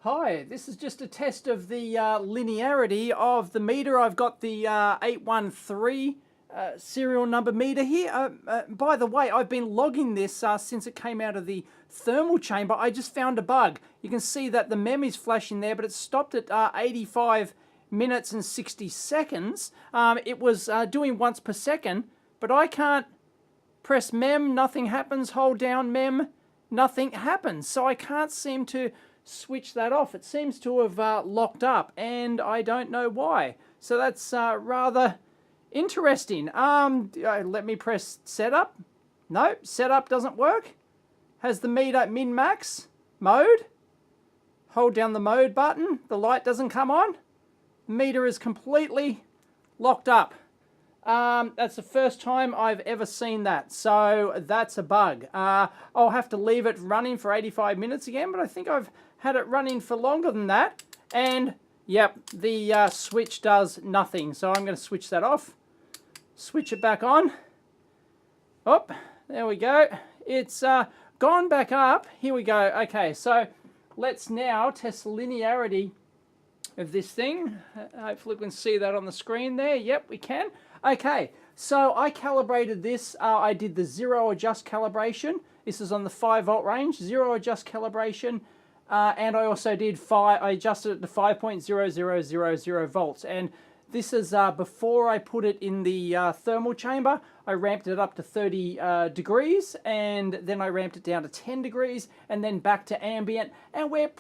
Hi, this is just a test of the linearity of the meter. I've got the 813 serial number meter here. By the way, I've been logging this since it came out of the thermal chamber. I just found a bug. You can see that the mem is flashing there, but it stopped at 85 minutes and 60 seconds. It was doing once per second, but I can't press mem, nothing happens. Hold down mem, nothing happens. So I can't seem to switch that off. It seems to have locked up, and I don't know why. So that's rather interesting. Let me press setup. No, setup doesn't work. Has the meter min-max mode. Hold down the mode button. The light doesn't come on. The meter is completely locked up. That's the first time I've ever seen that, so that's a bug. I'll have to leave it running for 85 minutes again, but I think I've had it running for longer than that, and yep, the switch does nothing, so I'm going to switch that off, switch it back on. Oh, there we go. It's gone back up. Here we go. Okay, so let's now test the linearity of this thing. Hopefully we can see that on the screen there. Yep, we can. Okay, so I calibrated this. I did the zero adjust calibration. This is on the 5 volt range, zero adjust calibration. And I also did I adjusted it to 5.0000 volts. And this is before I put it in the thermal chamber. I ramped it up to 30 degrees, and then I ramped it down to 10 degrees, and then back to ambient. And we're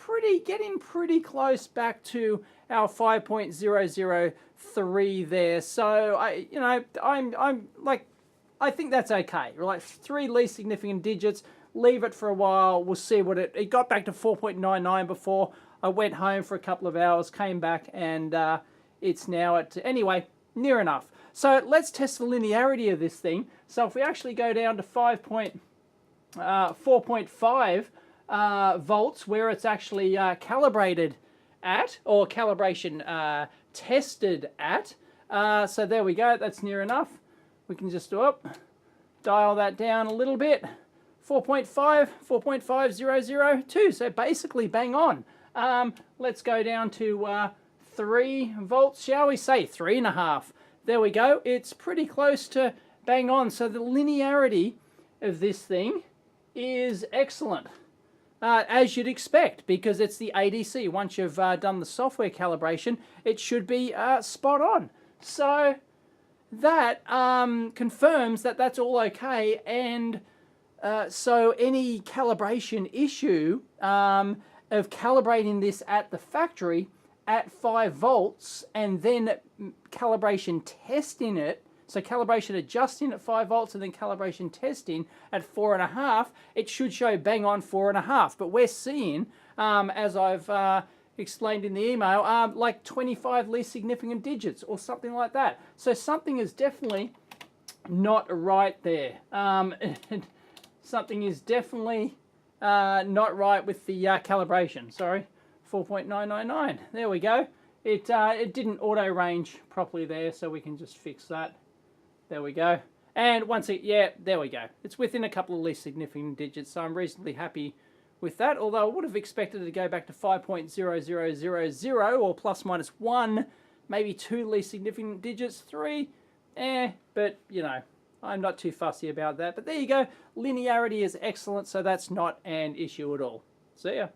getting pretty close back to our 5.003 there. So I'm like, I think that's okay. Like 3 least significant digits. Leave it for a while. We'll see what it got back to 4.99 before I went home for a couple of hours, came back, and it's now at, anyway, near enough. So let's test the linearity of this thing. So if we actually go down to 4.5 volts, where it's actually calibrated at, or calibration tested at, so there we go, that's near enough. We can just dial that down a little bit. 4.5002, so basically bang on. Let's go down to 3 volts, shall we say 3.5. There we go. It's pretty close to bang on. So the linearity of this thing is excellent, as you'd expect, because it's the ADC. Once you've done the software calibration, it should be spot on. So that confirms that that's all okay, and so any calibration issue of calibrating this at the factory at 5 volts and then calibration testing it, so calibration adjusting at 5 volts and then calibration testing at 4.5, it should show bang on 4.5. But we're seeing, as I've explained in the email, like 25 least significant digits or something like that. So something is definitely not right there. Something is definitely not right with the calibration. Sorry, 4.999. There we go. It didn't auto range properly there, so we can just fix that. There we go. And once it, yeah, there we go. It's within a couple of least significant digits, so I'm reasonably happy with that. Although I would have expected it to go back to 5.0000 or plus minus 1, maybe 2 least significant digits, 3. But you know, I'm not too fussy about that. But there you go. Linearity is excellent, so that's not an issue at all. See ya.